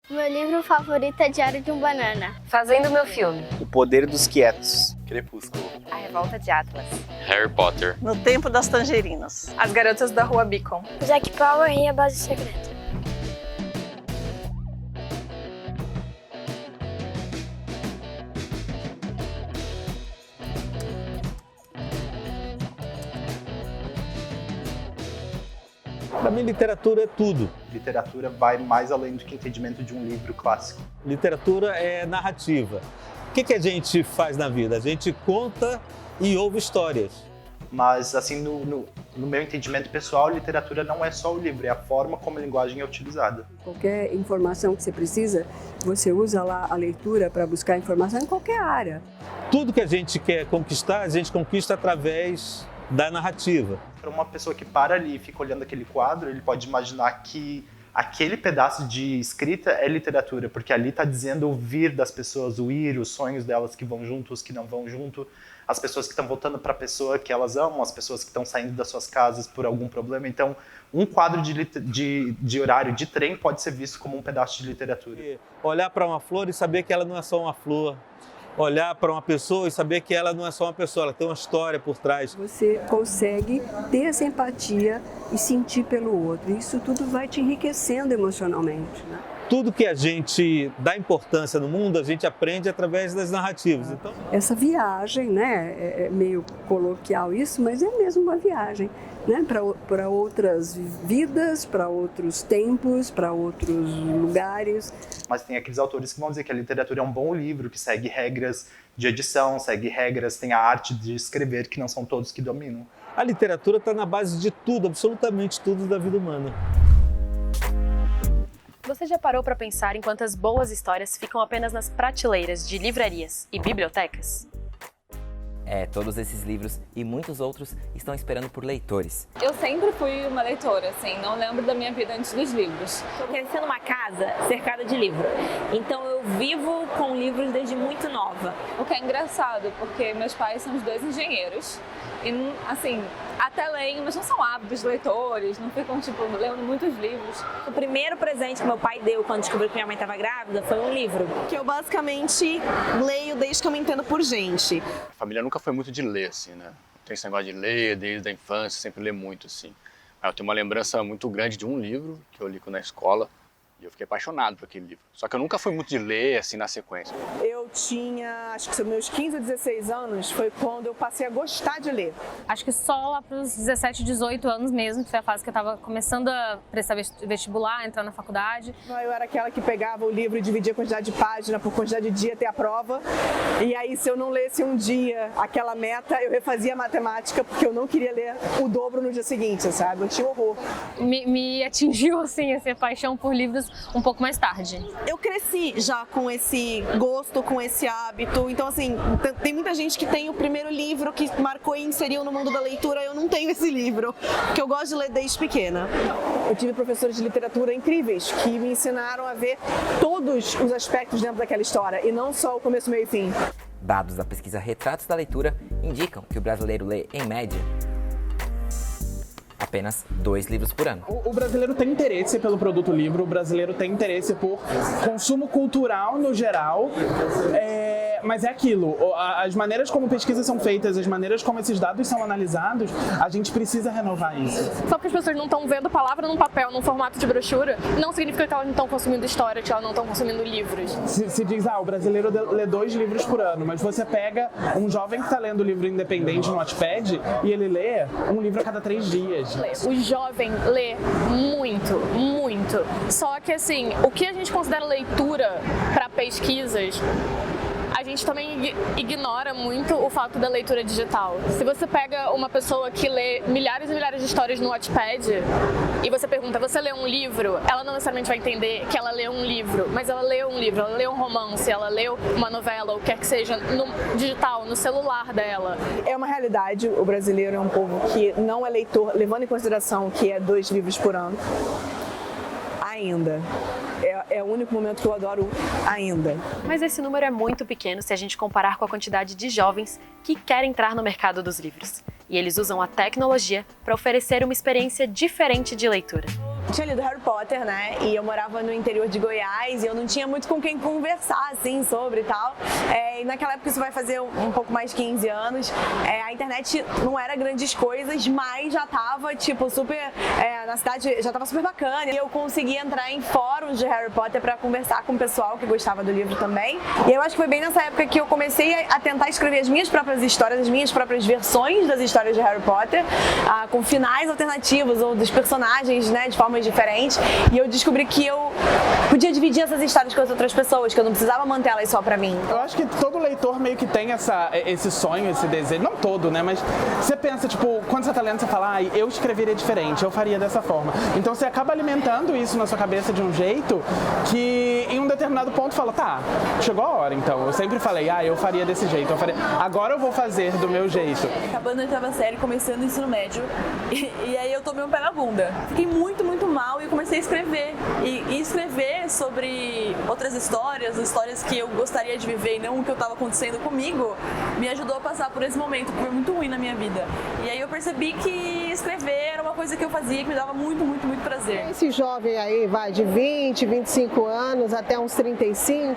Meu livro favorito é Diário de um Banana. Fazendo meu filme. O Poder dos Quietos. Crepúsculo. A Revolta de Atlas. Harry Potter. No Tempo das Tangerinas. As Garotas da Rua Beacon. Jack Power e a Base Secreta. Para mim, literatura é tudo. Literatura vai mais além do que o entendimento de um livro clássico. Literatura é narrativa. O que a gente faz na vida? A gente conta e ouve histórias. Mas, assim, no meu entendimento pessoal, literatura não é só o livro, é a forma como a linguagem é utilizada. Qualquer informação que você precisa, você usa lá a leitura para buscar informação em qualquer área. Tudo que a gente quer conquistar, a gente conquista através da narrativa. Para uma pessoa que para ali e fica olhando aquele quadro, ele pode imaginar que aquele pedaço de escrita é literatura, porque ali está dizendo ouvir das pessoas, o ir, os sonhos delas que vão junto, os que não vão junto, as pessoas que estão voltando para a pessoa que elas amam, as pessoas que estão saindo das suas casas por algum problema. Então, um quadro de horário de trem pode ser visto como um pedaço de literatura. Olhar para uma flor e saber que ela não é só uma flor. Olhar para uma pessoa e saber que ela não é só uma pessoa, ela tem uma história por trás. Você consegue ter essa empatia e sentir pelo outro. Isso tudo vai te enriquecendo emocionalmente, né? Tudo que a gente dá importância no mundo, a gente aprende através das narrativas. Então... Essa viagem, né, é meio coloquial isso, mas é mesmo uma viagem, né, para outras vidas, para outros tempos, para outros lugares. Mas tem aqueles autores que vão dizer que a literatura é um bom livro, que segue regras de edição, segue regras, tem a arte de escrever, que não são todos que dominam. A literatura está na base de tudo, absolutamente tudo da vida humana. Você já parou para pensar em quantas boas histórias ficam apenas nas prateleiras de livrarias e bibliotecas? Todos esses livros e muitos outros estão esperando por leitores. Eu sempre fui uma leitora, assim, não lembro da minha vida antes dos livros. Eu cresci numa casa cercada de livro, então eu vivo com livros desde muito nova. O que é engraçado, porque meus pais são os dois engenheiros e, assim, até leem, mas não são ávidos leitores, não ficam, lendo muitos livros. O primeiro presente que meu pai deu quando descobriu que minha mãe estava grávida foi um livro. Que eu basicamente leio desde que eu me entendo por gente. A família nunca foi muito de ler, assim, né? Não tem esse negócio de ler desde a infância, sempre lê muito, assim. Eu tenho uma lembrança muito grande de um livro que eu li na escola e eu fiquei apaixonado por aquele livro. Só que eu nunca fui muito de ler, assim, na sequência. Eu tinha, acho que meus 15 ou 16 anos, foi quando eu passei a gostar de ler. Acho que só lá para os 17, 18 anos mesmo, que foi a fase que eu estava começando a prestar vestibular, entrar na faculdade. Eu era aquela que pegava o livro e dividia a quantidade de página por quantidade de dia até a prova. E aí, se eu não lesse um dia aquela meta, eu refazia a matemática, porque eu não queria ler o dobro no dia seguinte, sabe? Eu tinha horror. Me atingiu, assim, essa paixão por livros um pouco mais tarde. Eu cresci já com esse gosto, com esse hábito. Então, assim, tem muita gente que tem o primeiro livro que marcou e inseriu no mundo da leitura. Eu não tenho esse livro, porque eu gosto de ler desde pequena. Eu tive professores de literatura incríveis que me ensinaram a ver todos os aspectos dentro daquela história e não só o começo, meio e fim. Dados da pesquisa Retratos da Leitura indicam que o brasileiro lê, em média, apenas 2 livros por ano. O brasileiro tem interesse pelo produto livro, o brasileiro tem interesse por consumo cultural no geral, mas é aquilo, as maneiras como pesquisas são feitas, as maneiras como esses dados são analisados, a gente precisa renovar isso. Só porque as pessoas não estão vendo a palavra num papel, num formato de brochura, não significa que elas não estão consumindo história, que elas não estão consumindo livros. Se diz, o brasileiro lê 2 livros por ano, mas você pega um jovem que está lendo livro independente no Wattpad e ele lê um livro a cada 3 dias. O jovem lê muito, muito. Só que, assim, o que a gente considera leitura para pesquisas, a gente também ignora muito o fato da leitura digital. Se você pega uma pessoa que lê milhares e milhares de histórias no Wattpad e você pergunta, você lê um livro? Ela não necessariamente vai entender que ela lê um livro, mas ela lê um livro, ela lê um romance, ela lê uma novela, ou quer que seja, no digital, no celular dela. É uma realidade, o brasileiro é um povo que não é leitor, levando em consideração que é 2 livros por ano. Ainda. É o único momento que eu adoro ainda. Mas esse número é muito pequeno se a gente comparar com a quantidade de jovens que querem entrar no mercado dos livros. E eles usam a tecnologia para oferecer uma experiência diferente de leitura. tinha lido Harry Potter, né? E eu morava no interior de Goiás e eu não tinha muito com quem conversar, assim, sobre e tal. E naquela época, isso vai fazer um pouco mais de 15 anos, a internet não era grandes coisas, mas já tava, tipo, super... na cidade já tava super bacana. E eu consegui entrar em fóruns de Harry Potter pra conversar com o pessoal que gostava do livro também. E eu acho que foi bem nessa época que eu comecei a tentar escrever as minhas próprias histórias, as minhas próprias versões das histórias de Harry Potter, com finais alternativos ou dos personagens, né, de formas diferentes. E eu descobri que eu podia dividir essas histórias com as outras pessoas, que eu não precisava manter elas só pra mim. Eu acho que todo leitor meio que tem esse sonho, esse desejo, não todo, né, mas você pensa, tipo, quando você tá lendo, você fala, eu escreveria diferente, eu faria dessa forma. Então você acaba alimentando isso na sua cabeça de um jeito que em um determinado ponto fala, tá, chegou a hora então. Eu sempre falei, eu faria desse jeito, agora eu vou fazer do meu jeito. Acabando a oitava série, começando o ensino médio, e aí eu tomei um pé na bunda. Fiquei muito, muito mal e comecei a escrever. E escrever sobre outras histórias que eu gostaria de viver e não o que estava acontecendo comigo, me ajudou a passar por esse momento que foi muito ruim na minha vida. E aí eu percebi que escrever era uma coisa que eu fazia que me dava muito, muito, muito prazer. Esse jovem aí vai de 20, 25 anos até uns 35,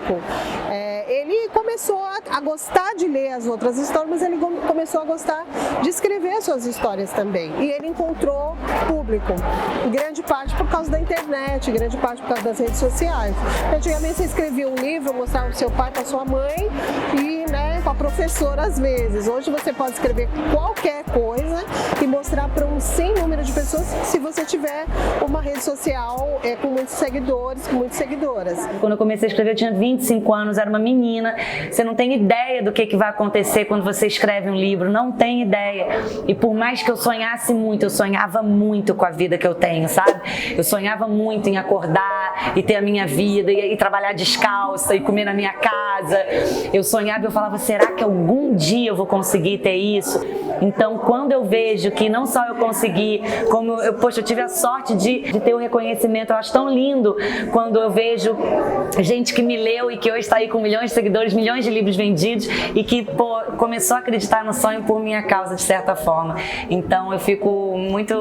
ele começou a gostar de ler as outras histórias, mas ele começou a gostar de escrever suas histórias também. E ele encontrou público, em grande parte por causa da internet, em grande parte por causa das redes sociais. Antigamente você escrevia um livro, mostrava para o seu pai, para sua mãe e, né, com a professora às vezes. Hoje você pode escrever qualquer coisa e mostrar para um sem número de pessoas se você tiver uma rede social com muitos seguidores, com muitas seguidoras. Quando eu comecei a escrever eu tinha 25 anos, era uma menina. Você não tem ideia do que vai acontecer quando você escreve um livro, não tem ideia. E por mais que eu sonhasse muito, eu sonhava muito com a vida que eu tenho, sabe? Eu sonhava muito em acordar e ter a minha vida e trabalhar descalça e comer na minha casa. Eu sonhava e eu falava, será que algum dia eu vou conseguir ter isso? Então, quando eu vejo que não só eu consegui, como eu tive a sorte de ter o reconhecimento, eu acho tão lindo quando eu vejo gente que me leu e que hoje está aí com milhões de seguidores, milhões de livros vendidos e que começou a acreditar no sonho por minha causa, de certa forma. Então, eu fico muito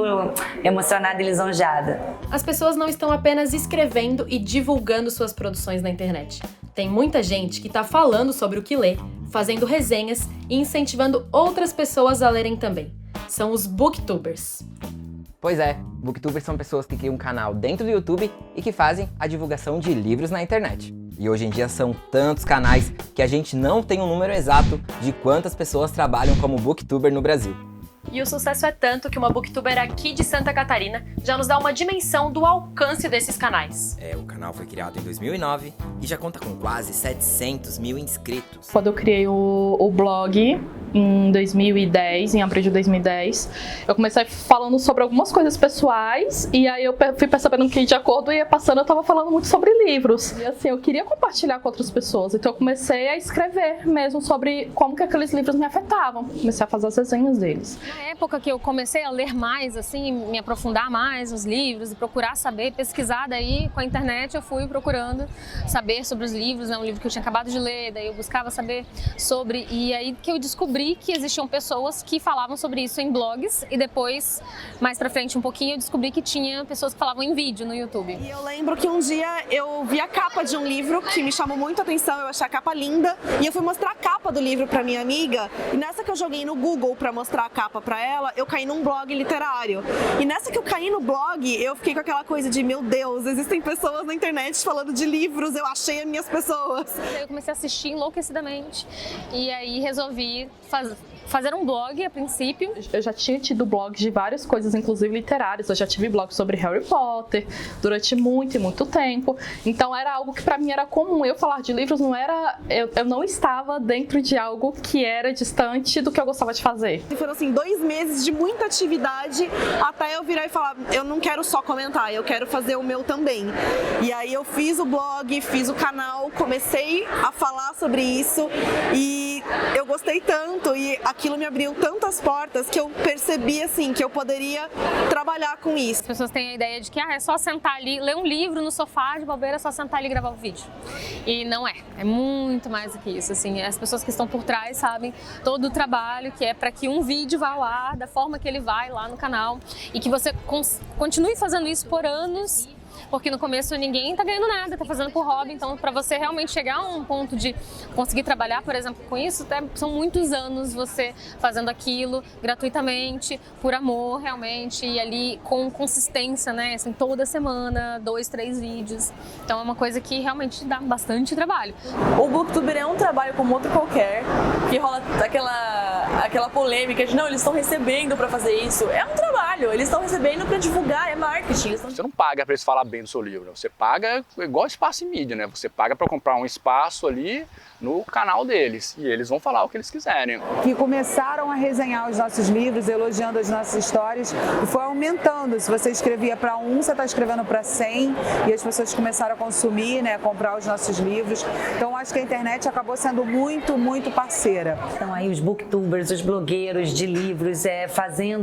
emocionada e lisonjeada. As pessoas não estão apenas escrevendo e divulgando suas produções na internet. Tem muita gente que está falando sobre o que lê, fazendo resenhas e incentivando outras pessoas a lerem também. São os booktubers. Pois é, booktubers são pessoas que criam um canal dentro do YouTube e que fazem a divulgação de livros na internet. E hoje em dia são tantos canais que a gente não tem um número exato de quantas pessoas trabalham como booktuber no Brasil. E o sucesso é tanto que uma booktuber aqui de Santa Catarina já nos dá uma dimensão do alcance desses canais. O canal foi criado em 2009 e já conta com quase 700 mil inscritos. Quando eu criei o blog em 2010, em abril de 2010, eu comecei falando sobre algumas coisas pessoais e aí eu fui percebendo que de acordo ia passando eu tava falando muito sobre livros. E assim, eu queria compartilhar com outras pessoas, então eu comecei a escrever mesmo sobre como que aqueles livros me afetavam. Comecei a fazer as resenhas deles. Na época que eu comecei a ler mais, assim, me aprofundar mais nos livros e procurar saber, pesquisar, daí com a internet eu fui procurando saber sobre os livros, né, um livro que eu tinha acabado de ler, daí eu buscava saber sobre, e aí que eu descobri que existiam pessoas que falavam sobre isso em blogs e depois, mais pra frente um pouquinho, eu descobri que tinha pessoas que falavam em vídeo no YouTube. E eu lembro que um dia eu vi a capa de um livro que me chamou muito a atenção, eu achei a capa linda, e eu fui mostrar a capa do livro pra minha amiga, e nessa que eu joguei no Google pra mostrar a capa pra ela, eu caí num blog literário. E nessa que eu caí no blog, eu fiquei com aquela coisa de, meu Deus, existem pessoas na internet falando de livros, eu achei as minhas pessoas. Eu comecei a assistir enlouquecidamente e aí resolvi fazer um blog a princípio. Eu já tinha tido blogs de várias coisas, inclusive literárias. Eu já tive blog sobre Harry Potter durante muito e muito tempo. Então era algo que pra mim era comum. Eu falar de livros não era... Eu não estava dentro de algo que era distante do que eu gostava de fazer. E foram assim 2 meses de muita atividade até eu virar e falar, eu não quero só comentar, eu quero fazer o meu também. E aí eu fiz o blog, fiz o canal, comecei a falar sobre isso e eu gostei tanto e aquilo me abriu tantas portas que eu percebi, assim, que eu poderia trabalhar com isso. As pessoas têm a ideia de que é só sentar ali, ler um livro no sofá de bobeira, é só sentar ali e gravar o vídeo. E não é. É muito mais do que isso, assim. As pessoas que estão por trás sabem todo o trabalho que é para que um vídeo vá lá, da forma que ele vai lá no canal, e que você continue fazendo isso por anos, porque no começo ninguém tá ganhando nada, tá fazendo por hobby, então para você realmente chegar a um ponto de conseguir trabalhar, por exemplo, com isso, são muitos anos você fazendo aquilo gratuitamente, por amor realmente, e ali com consistência, né, assim, toda semana, 2, 3 vídeos, então é uma coisa que realmente dá bastante trabalho. O Booktuber é um trabalho como outro qualquer, que rola aquela polêmica de não, eles estão recebendo para fazer isso, é um trabalho, eles estão recebendo para divulgar, é marketing. Você não paga para eles falar bem do seu livro, você paga igual espaço em mídia, né? Você paga para comprar um espaço ali no canal deles e eles vão falar o que eles quiserem. Que começaram a resenhar os nossos livros, elogiando as nossas histórias e foi aumentando. Se você escrevia para 1, você está escrevendo para 100 e as pessoas começaram a consumir, né, a comprar os nossos livros. Então acho que a internet acabou sendo muito, muito parceira. Então aí os booktubers, os blogueiros de livros,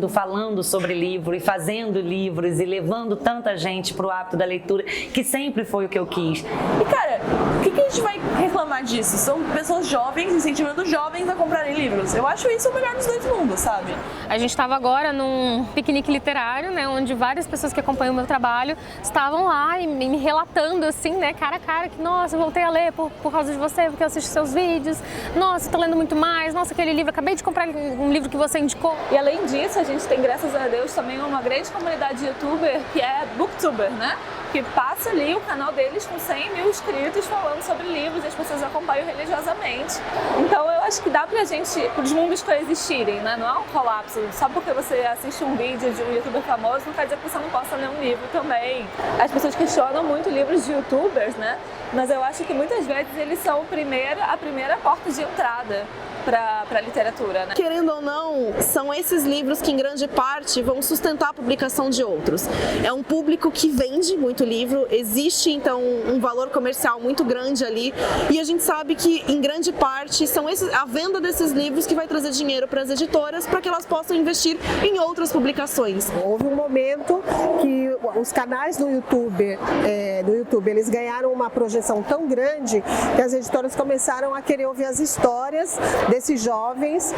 falando sobre livro e fazendo livros e levando tanta gente para o hábito da leitura, que sempre foi o que eu quis. E cara, o que a gente vai reclamar disso? São pessoas jovens, incentivando jovens a comprarem livros. Eu acho isso o melhor dos 2 mundos, sabe? A gente estava agora num piquenique literário, né, onde várias pessoas que acompanham o meu trabalho estavam lá e me relatando assim, né, cara a cara, que nossa, eu voltei a ler por causa de você, porque eu assisto seus vídeos, nossa, eu tô lendo muito mais, nossa, aquele livro, acabei de comprar um livro que você indicou. E além disso, a gente tem, graças a Deus, também uma grande comunidade de youtuber que é Booktuber, né? Que passa ali o canal deles com 100 mil inscritos falando sobre livros e as pessoas acompanham religiosamente. Então eu acho que dá pra gente, pros mundos coexistirem, né? Não é um colapso. Só porque você assiste um vídeo de um youtuber famoso não quer dizer que você não possa ler um livro também. As pessoas questionam muito livros de youtubers, né? Mas eu acho que muitas vezes eles são a primeira porta de entrada para a literatura, né? Querendo ou não, são esses livros que em grande parte vão sustentar a publicação de outros. É um público que vende muito livro, existe então um valor comercial muito grande ali e a gente sabe que em grande parte são a venda desses livros que vai trazer dinheiro para as editoras para que elas possam investir em outras publicações. Houve um momento que os canais do YouTube eles ganharam uma projeção tão grande que as editoras começaram a querer ouvir as histórias desses jovens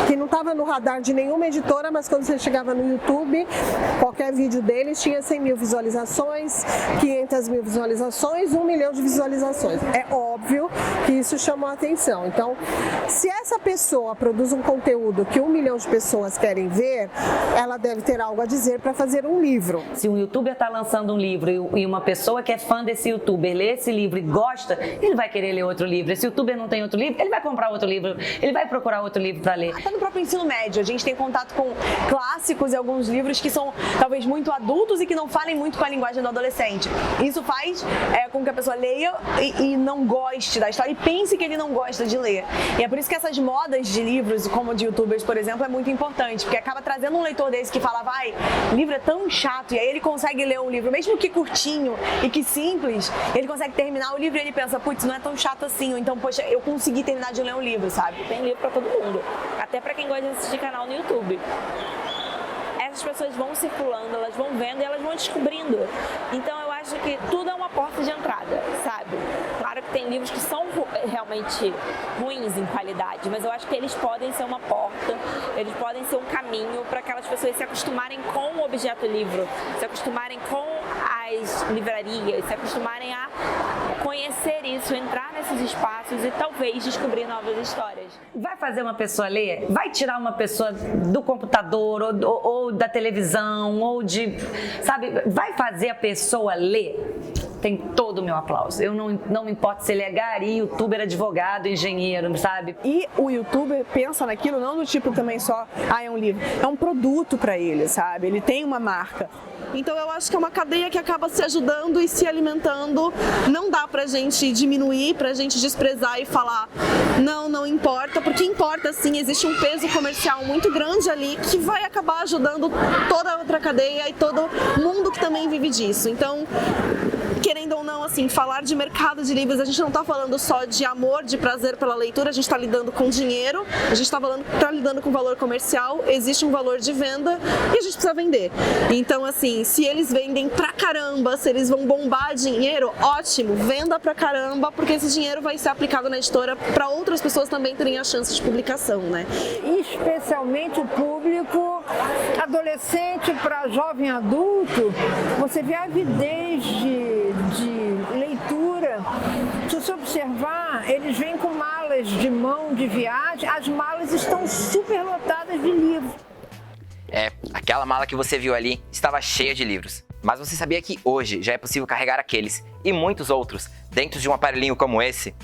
que não estava no radar de nenhuma editora, mas quando você chegava no YouTube, qualquer vídeo deles tinha 100 mil visualizações, 500 mil visualizações, 1 milhão de visualizações. É óbvio que isso chamou a atenção. Então, se essa pessoa produz um conteúdo que 1 milhão de pessoas querem ver, ela deve ter algo a dizer para fazer um livro. Se um youtuber está lançando um livro e uma pessoa que é fã desse youtuber lê esse livro e gosta, ele vai querer ler outro livro. Esse youtuber não tem outro livro, ele vai comprar outro livro, ele vai procurar outro livro para ler. Até no próprio ensino médio, a gente tem contato com clássicos e alguns livros que são talvez muito adultos e que não falem muito com a linguagem do adolescente. Isso faz com que a pessoa leia e não goste da história e pense que ele não gosta de ler. E é por isso que essas modas de livros, como de youtubers, por exemplo, é muito importante, porque acaba trazendo um leitor desse que fala, livro é tão chato, e aí ele consegue ler um livro, mesmo que curtinho e que simples, ele consegue terminar o livro e ele pensa, putz, não é tão chato assim, ou então, poxa, eu consegui terminar de ler um livro, sabe? Tem livro pra todo mundo, até pra quem gosta de assistir canal no YouTube. Essas pessoas vão circulando, elas vão vendo e elas vão descobrindo. Então eu acho que tudo é uma porta de entrada, sabe? Claro que tem livros que são realmente ruins em qualidade, mas eu acho que eles podem ser uma porta, eles podem ser um caminho para aquelas pessoas se acostumarem com o objeto livro, se acostumarem com as livrarias, se acostumarem a conhecer isso, entrar nesses espaços e talvez descobrir novas histórias. Vai fazer uma pessoa ler? Vai tirar uma pessoa do computador ou da televisão ou sabe? Vai fazer a pessoa ler? Tem todo o meu aplauso. Eu não me importa se ele é gari, youtuber, advogado, engenheiro, sabe? E o youtuber pensa naquilo não do tipo também só, é um livro. É um produto para ele, sabe? Ele tem uma marca. Então eu acho que é uma cadeia que acaba se ajudando e se alimentando. Não dá pra gente diminuir, pra gente desprezar e falar não importa, porque importa sim, existe um peso comercial muito grande ali que vai acabar ajudando toda a outra cadeia e todo mundo que também vive disso. Então, querendo querendo ou não, assim, falar de mercado de livros, a gente não está falando só de amor, de prazer pela leitura, a gente está lidando com dinheiro, a gente está lidando com valor comercial, existe um valor de venda e a gente precisa vender. Então, assim, se eles vendem pra caramba, se eles vão bombar dinheiro, ótimo, venda pra caramba, porque esse dinheiro vai ser aplicado na editora para outras pessoas também terem a chance de publicação, né? Especialmente o público adolescente para jovem adulto, você vê a avidez de leitura. Se você observar, eles vêm com malas de mão de viagem, as malas estão super lotadas de livros. Aquela mala que você viu ali estava cheia de livros. Mas você sabia que hoje já é possível carregar aqueles e muitos outros dentro de um aparelhinho como esse?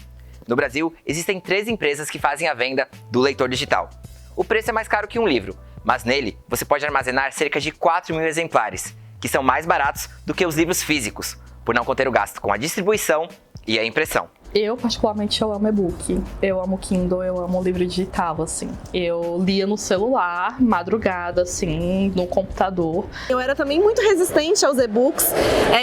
No Brasil, existem 3 empresas que fazem a venda do leitor digital. O preço é mais caro que um livro, mas nele você pode armazenar cerca de 4.000 exemplares, que são mais baratos do que os livros físicos, por não conter o gasto com a distribuição e a impressão. Eu, particularmente, eu amo e-book, eu amo Kindle, eu amo livro digital, assim. Eu lia no celular, madrugada, assim, no computador. Eu era também muito resistente aos e-books,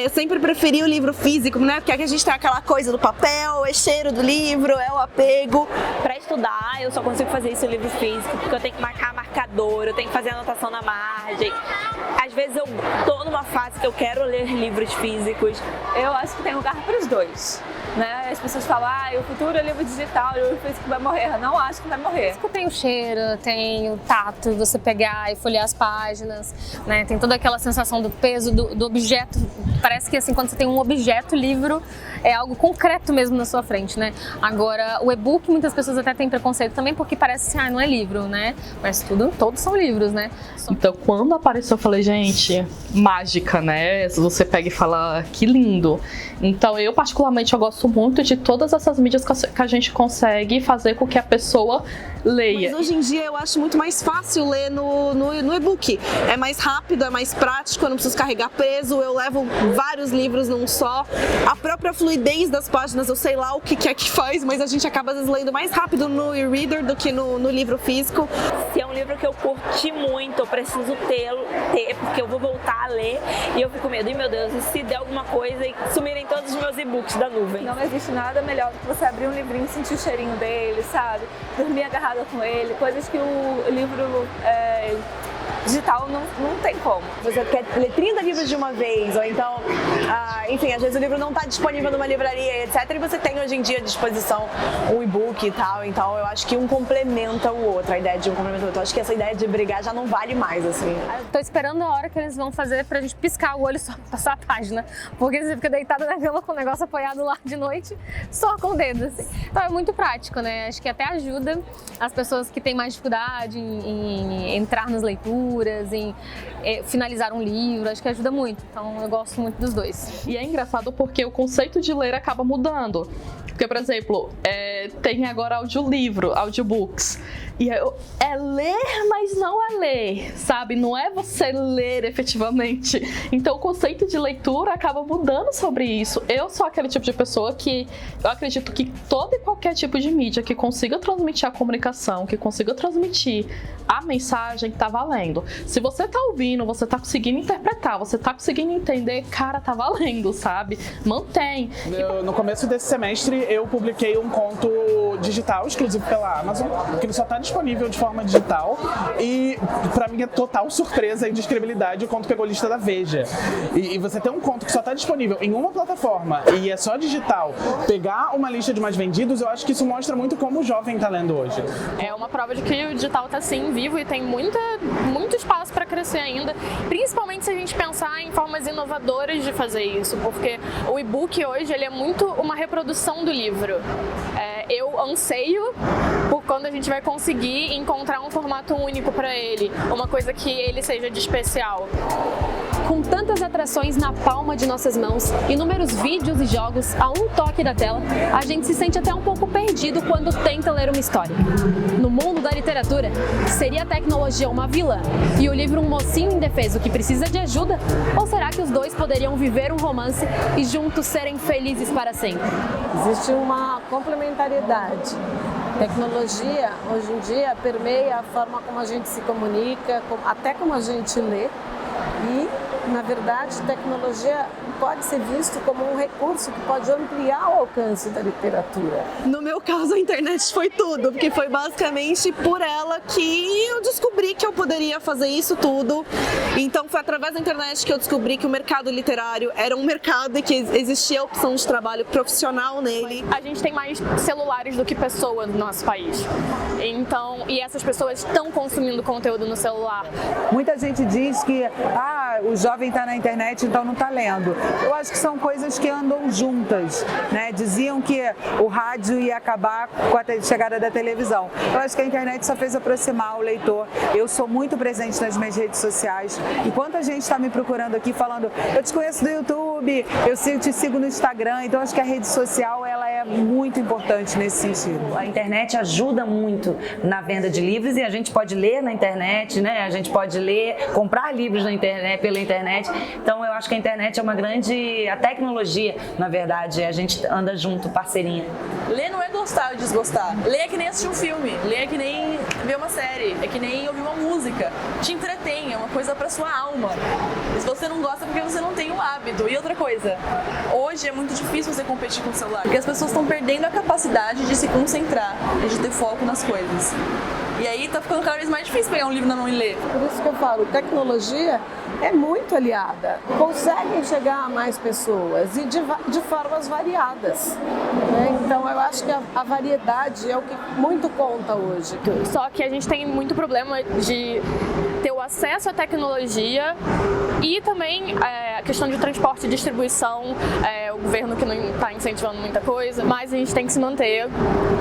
eu sempre preferi o livro físico, né? Porque aqui a gente tem aquela coisa do papel, é cheiro do livro, é o apego. Pra estudar, eu só consigo fazer isso no livro físico, porque eu tenho que marcar marcador, eu tenho que fazer anotação na margem. Às vezes eu tô numa fase que eu quero ler livros físicos. Eu acho que tem lugar para os dois, né? As pessoas falam, o futuro é livro digital, o livro físico vai morrer. Eu não acho que vai morrer. Tem o cheiro, tem o tato, você pegar e folhear as páginas, né? Tem toda aquela sensação do peso do objeto. Parece que assim, quando você tem um objeto, livro é algo concreto mesmo na sua frente, né? Agora, o e-book, muitas pessoas até têm preconceito também, porque parece assim, não é livro, né? Mas todos são livros, né? Então, quando apareceu, eu falei, gente, mágica, né? Você pega e fala, que lindo. Então, eu particularmente, eu gosto muito de todas essas mídias que a gente consegue fazer com que a pessoa leia. Mas hoje em dia eu acho muito mais fácil ler no e-book. É mais rápido, é mais prático, eu não preciso carregar peso, eu levo vários livros num só. A própria fluidez das páginas, eu sei lá o que é que faz, mas a gente acaba às vezes lendo mais rápido no e-reader do que no livro físico. Se é um livro que eu curti muito, eu preciso ter, porque eu vou voltar a ler e eu fico com medo, e meu Deus, e se der alguma coisa e sumirem todos os meus e-books da nuvem? Não existe nada melhor do que você abrir um livrinho e sentir o cheirinho dele, sabe? Dormir agarrada com ele, coisas que o livro digital não tem como. Você quer ler 30 livros de uma vez, ou então, enfim, às vezes o livro não está disponível numa livraria, etc. E você tem hoje em dia à disposição um e-book e tal, então eu acho que um complementa o outro, a ideia de um complementa o outro. Eu acho que essa ideia de brigar já não vale mais, assim. Eu tô esperando a hora que eles vão fazer pra gente piscar o olho e só passar a página, porque você fica deitada na cama com o negócio apoiado lá de noite, só com o dedo, assim. Então é muito prático, né? Acho que até ajuda as pessoas que têm mais dificuldade em entrar nas leituras, em finalizar um livro, acho que ajuda muito. Então eu gosto muito dos dois. E é engraçado porque o conceito de ler acaba mudando. Porque, por exemplo, tem agora audiolivro, audiobooks. E é ler, mas não é ler, sabe? Não é você ler efetivamente. Então o conceito de leitura acaba mudando sobre isso. Eu sou aquele tipo de pessoa que eu acredito que todo e qualquer tipo de mídia que consiga transmitir a comunicação, que consiga transmitir a mensagem, tá valendo. Se você tá ouvindo, você tá conseguindo interpretar, você tá conseguindo entender, cara, tá valendo, sabe? Mantém. No começo desse semestre eu publiquei um conto digital exclusivo pela Amazon, que ele só tá disponível de forma digital, e pra minha total surpresa e descredibilidade, o conto pegou lista da Veja. E você ter um conto que só tá disponível em uma plataforma e é só digital, pegar uma lista de mais vendidos, eu acho que isso mostra muito como o jovem tá lendo hoje. É uma prova de que o digital tá sim vivo e tem muito espaço para crescer ainda, principalmente se a gente pensar em formas inovadoras de fazer isso, porque o e-book hoje ele é muito uma reprodução do livro. Eu anseio por quando a gente vai conseguir encontrar um formato único para ele, uma coisa que ele seja de especial. Com tantas atrações na palma de nossas mãos, inúmeros vídeos e jogos a um toque da tela, a gente se sente até um pouco perdido quando tenta ler uma história. No mundo da literatura, seria a tecnologia uma vilã e o livro um mocinho indefeso que precisa de ajuda? Ou será que os dois poderiam viver um romance e juntos serem felizes para sempre? Existe uma complementariedade. Tecnologia, hoje em dia, permeia a forma como a gente se comunica, até como a gente lê, e na verdade, tecnologia pode ser visto como um recurso que pode ampliar o alcance da literatura. No meu caso, a internet foi tudo, porque foi basicamente por ela que eu descobri que eu poderia fazer isso tudo. Então foi através da internet que eu descobri que o mercado literário era um mercado e que existia a opção de trabalho profissional nele. A gente tem mais celulares do que pessoas no nosso país. Então, e essas pessoas estão consumindo conteúdo no celular. Muita gente diz que o jovem está na internet, então não está lendo. Eu acho que são coisas que andam juntas, né? Diziam que o rádio ia acabar com a chegada da televisão. Eu acho que a internet só fez aproximar o leitor. Eu sou muito presente nas minhas redes sociais. E quanta gente está me procurando aqui falando, eu te conheço do YouTube, eu te sigo no Instagram. Então acho que a rede social ela é muito importante nesse sentido. A internet ajuda muito na venda de livros e a gente pode ler na internet, né? A gente pode ler, comprar livros na internet, pela internet. Então eu acho que a internet é uma grande... A tecnologia, na verdade, a gente anda junto, parceirinha. Ler não é gostar ou desgostar. Ler é que nem assistir um filme. Ler é que nem ver uma série. É que nem ouvir uma música. Te entretém, é uma coisa pra sua alma. E se você não gosta, é porque você não tem o hábito. E outra coisa, hoje é muito difícil você competir com o celular. Porque as pessoas estão perdendo a capacidade de se concentrar e de ter foco nas coisas. E aí tá ficando cada vez mais difícil pegar um livro na mão e ler. Por isso que eu falo, tecnologia é muito aliada, conseguem chegar a mais pessoas e de formas variadas, né? Então eu acho que a variedade é o que muito conta hoje. Só que a gente tem muito problema de ter o acesso à tecnologia e também a questão de transporte e distribuição, o governo que não está incentivando muita coisa, mas a gente tem que se manter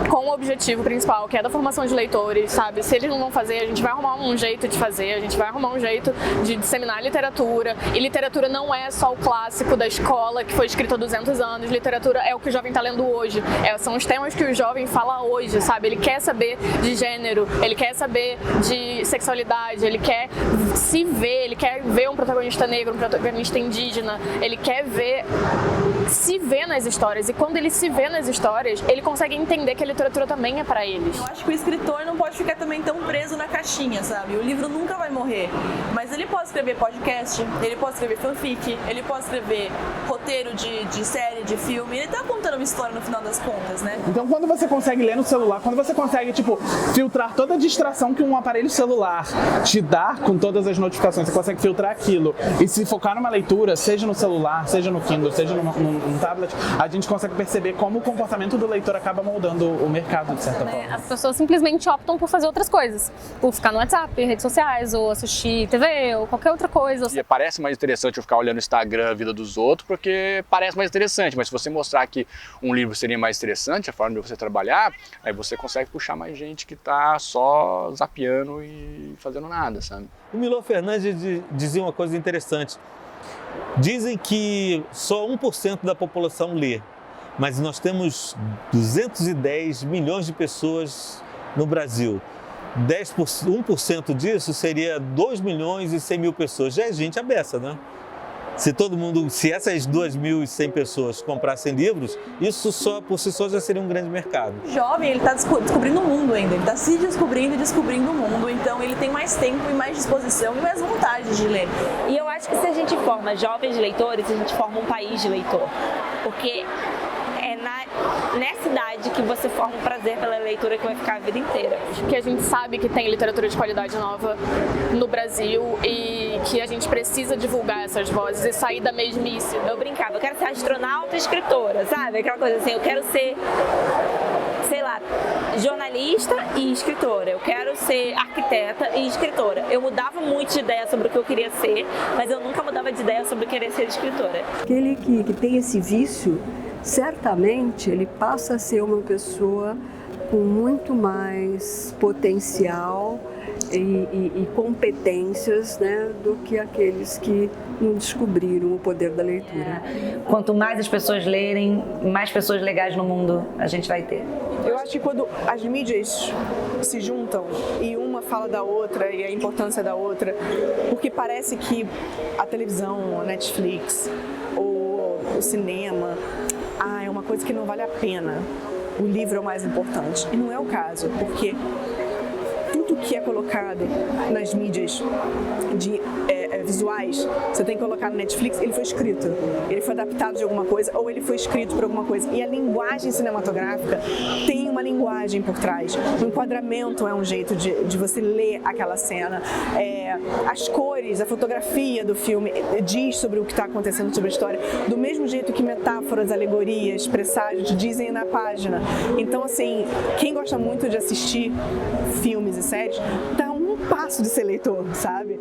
com o objetivo principal, que é da formação de leitores, sabe? Se eles não vão fazer, a gente vai arrumar um jeito de fazer, a gente vai arrumar um jeito de disseminar literatura, e literatura não é só o clássico da escola que foi escrito há 200 anos, literatura é o que o jovem está lendo hoje, são os temas que o jovem fala hoje, sabe? Ele quer saber de gênero, ele quer saber de sexualidade, ele quer se ver, ele quer ver um protagonista negro, um protagonista indígena, ele quer se ver nas histórias, e quando ele se vê nas histórias, ele consegue entender que a literatura também é para eles. Eu acho que o escritor não pode ficar também tão preso na caixinha, sabe? O livro nunca vai morrer, mas ele pode escrever podcast, ele pode escrever fanfic, ele pode escrever roteiro de série, de filme, ele tá contando uma história no final das contas, né? Então quando você consegue ler no celular, quando você consegue, filtrar toda a distração que um aparelho celular te dá com todas as notificações, você consegue filtrar aquilo e se focar numa leitura, seja no celular, seja no Kindle, seja num tablet, a gente consegue perceber como o comportamento do leitor acaba moldando o mercado, de certa forma. As pessoas simplesmente optam por fazer outras coisas, por ficar no WhatsApp, redes sociais, ou assistir TV, ou qualquer outra coisa. E parece mais interessante eu ficar olhando o Instagram, a vida dos outros, porque parece mais interessante, mas se você mostrar que um livro seria mais interessante, a forma de você trabalhar, aí você consegue puxar mais gente que tá só zapeando e fazendo nada, sabe? O Milor Fernandes dizia uma coisa interessante. Dizem que só 1% da população lê, mas nós temos 210 milhões de pessoas no Brasil. 1% disso seria 2 milhões e 100 mil pessoas. Já é gente à beça, né? Se essas 2.100 pessoas comprassem livros, isso só por si só já seria um grande mercado. O jovem, ele está descobrindo o mundo ainda, ele está se descobrindo e descobrindo o mundo, então ele tem mais tempo e mais disposição e mais vontade de ler. E eu acho que se a gente forma jovens leitores, a gente forma um país de leitor, porque nessa idade que você forma um prazer pela leitura que vai ficar a vida inteira. Que a gente sabe que tem literatura de qualidade nova no Brasil e que a gente precisa divulgar essas vozes e sair da mesmice. Eu brincava, eu quero ser astronauta e escritora, sabe? Aquela coisa assim, eu quero ser, sei lá, jornalista e escritora. Eu quero ser arquiteta e escritora. Eu mudava muito de ideia sobre o que eu queria ser, mas eu nunca mudava de ideia sobre querer ser escritora. Aquele que tem esse vício, certamente ele passa a ser uma pessoa com muito mais potencial e competências, né, do que aqueles que não descobriram o poder da leitura. Quanto mais as pessoas lerem, mais pessoas legais no mundo a gente vai ter. Eu acho que quando as mídias se juntam e uma fala da outra e a importância da outra, porque parece que a televisão, a Netflix ou o cinema, é uma coisa que não vale a pena. O livro é o mais importante. E não é o caso, porque tudo que é colocado nas mídias de visuais, você tem que colocar no Netflix, ele foi escrito. Ele foi adaptado de alguma coisa ou ele foi escrito por alguma coisa. E a linguagem cinematográfica tem uma linguagem por trás. O enquadramento é um jeito de você ler aquela cena. As cores, a fotografia do filme diz sobre o que está acontecendo, sobre a história, do mesmo jeito que metáforas, alegorias, presságios dizem na página. Então, assim, quem gosta muito de assistir filmes e séries, dá um passo de ser leitor, sabe?